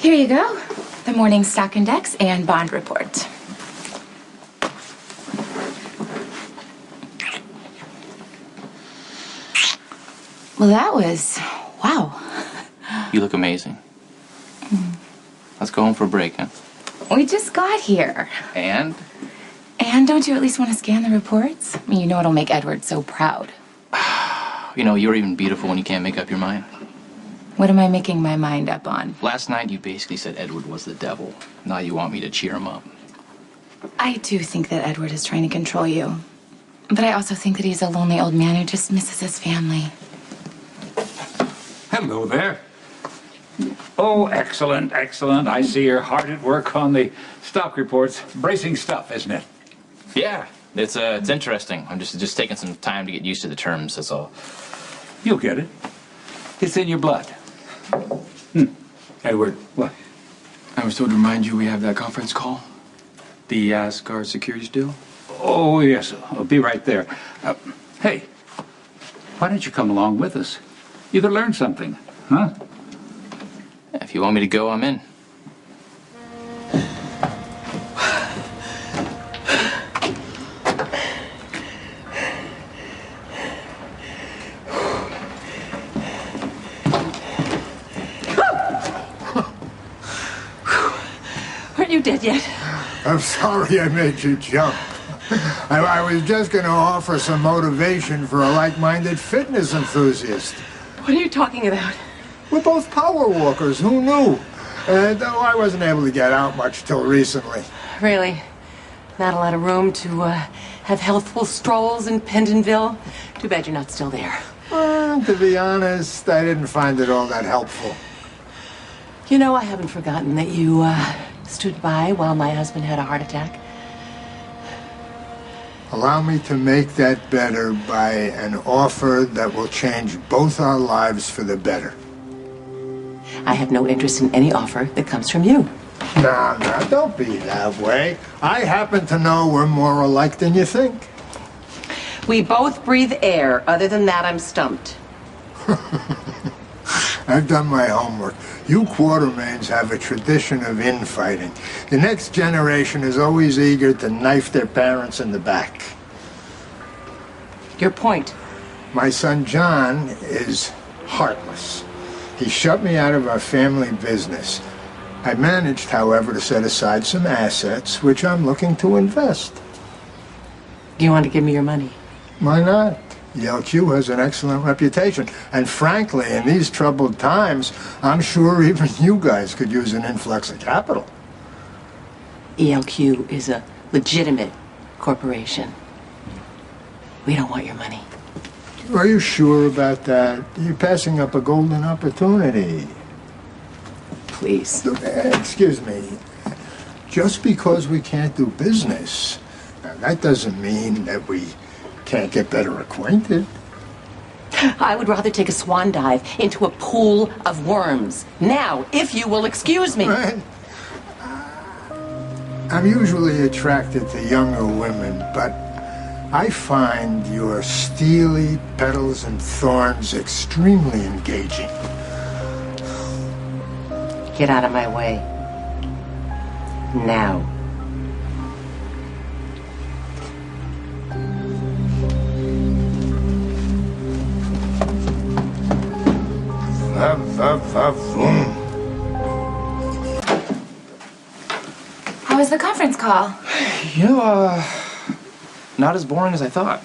Here you go. The morning stock index and bond report. Well, that was... wow. You look amazing. Let's go home for a break, huh? We just got here. And? And don't you at least want to scan the reports? I mean, you know it'll make Edward so proud. You know, you're even beautiful when you can't make up your mind. What am I making my mind up on? Last night, you basically said Edward was the devil. Now you want me to cheer him up. I do think that Edward is trying to control you. But I also think that he's a lonely old man who just misses his family. Hello there. Oh, excellent, excellent. I see you're hard at work on the stock reports. Bracing stuff, isn't it? Yeah, it's interesting. I'm just taking some time to get used to the terms, that's all. You'll get it. It's in your blood. Edward, what? I was told to remind you we have that conference call. The Asgard securities deal. Oh, yes. I'll be right there. Hey, why don't you come along with us? You could learn something, huh? If you want me to go, I'm in. Aren't you dead yet? I'm sorry I made you jump. I was just going to offer some motivation for a like-minded fitness enthusiast. What are you talking about? We're both power walkers, who knew? Though I wasn't able to get out much till recently. Really? Not a lot of room to have healthful strolls in Pentonville? Too bad you're not still there. To be honest, I didn't find it all that helpful. You know, I haven't forgotten that you stood by while my husband had a heart attack. Allow me to make that better by an offer that will change both our lives for the better. I have no interest in any offer that comes from you. No, don't be that way. I happen to know we're more alike than you think. We both breathe air. Other than that, I'm stumped. I've done my homework. You Quartermains have a tradition of infighting. The next generation is always eager to knife their parents in the back. Your point? My son John is heartless. He shut me out of our family business. I managed, however, to set aside some assets, which I'm looking to invest. Do you want to give me your money? Why not? ELQ has an excellent reputation. And frankly, in these troubled times, I'm sure even you guys could use an influx of capital. ELQ is a legitimate corporation. We don't want your money. Are you sure about that? You're passing up a golden opportunity. Please. Excuse me. Just because we can't do business, that doesn't mean that we can't get better acquainted. I would rather take a swan dive into a pool of worms. Now, if you will excuse me. Right. I'm usually attracted to younger women, but I find your steely petals and thorns extremely engaging. Get out of my way. Now. How was the conference call? You know, not as boring as I thought.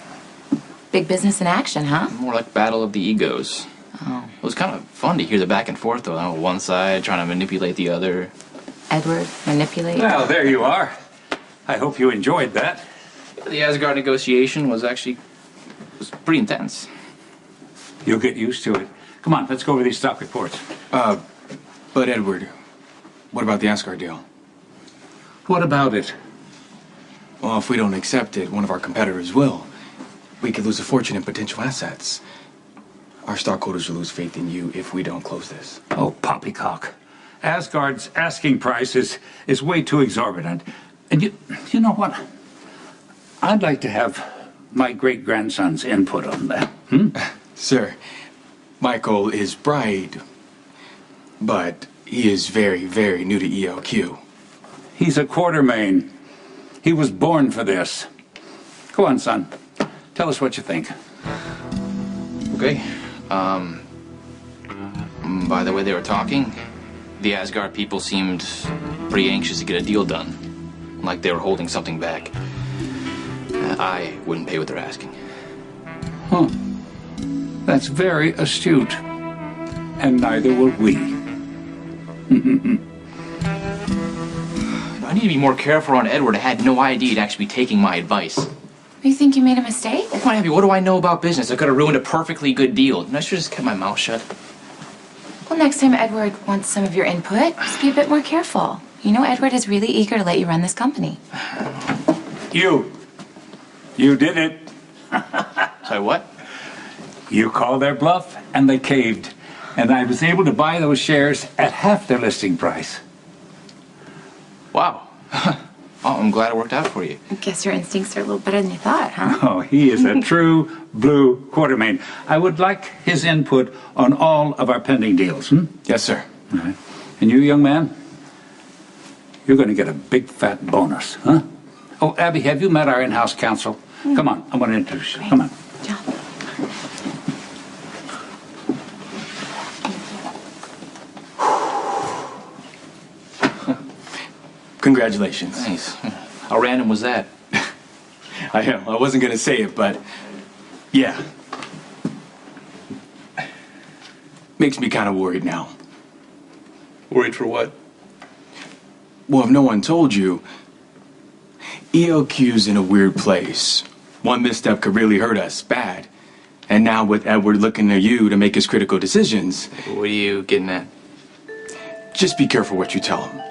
Big business in action, huh? More like battle of the egos. Oh. It was kind of fun to hear the back and forth, though. On one side trying to manipulate the other. Edward, manipulate? Well, there you are. I hope you enjoyed that. The Asgard negotiation was pretty intense. You'll get used to it. Come on, let's go over these stock reports. But Edward, what about the Asgard deal? What about it? Well, if we don't accept it, one of our competitors will. We could lose a fortune in potential assets. Our stockholders will lose faith in you if we don't close this. Oh, poppycock. Asgard's asking price is way too exorbitant. And you know what? I'd like to have my great-grandson's input on that. Sir, Michael is bright, but He is very, very new to ELQ. He's a quartermain. He was born for this. Go on, son. Tell us what you think. Okay. By the way they were talking, the Asgard people seemed pretty anxious to get a deal done. Like they were holding something back. I wouldn't pay what they're asking. Huh. That's very astute. And neither will we. I need to be more careful on Edward. I had no idea he'd actually be taking my advice. You think you made a mistake? Oh, come on, Abby, what do I know about business? I could have ruined a perfectly good deal. And I should have just kept my mouth shut. Well, next time Edward wants some of your input, just be a bit more careful. You know Edward is really eager to let you run this company. You did it. Sorry, what? You called their bluff, and they caved. And I was able to buy those shares at half their listing price. Wow. Oh, I'm glad it worked out for you. I guess your instincts are a little better than you thought, huh? Oh, he is a true blue quartermain. I would like his input on all of our pending deals. Yes, sir. All right. And you, young man, you're going to get a big fat bonus, huh? Oh, Abby, have you met our in-house counsel? Come on, I want to introduce you. Come on. John. Congratulations. Nice. How random was that? I wasn't going to say it, but yeah. Makes me kind of worried now. Worried for what? Well, if no one told you, ELQ's in a weird place. One misstep could really hurt us bad. And now with Edward looking to you to make his critical decisions... What are you getting at? Just be careful what you tell him.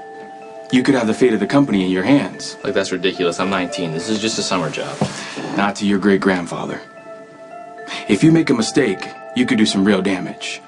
You could have the fate of the company in your hands. Like, that's ridiculous. I'm 19. This is just a summer job. Not to your great-grandfather. If you make a mistake, you could do some real damage.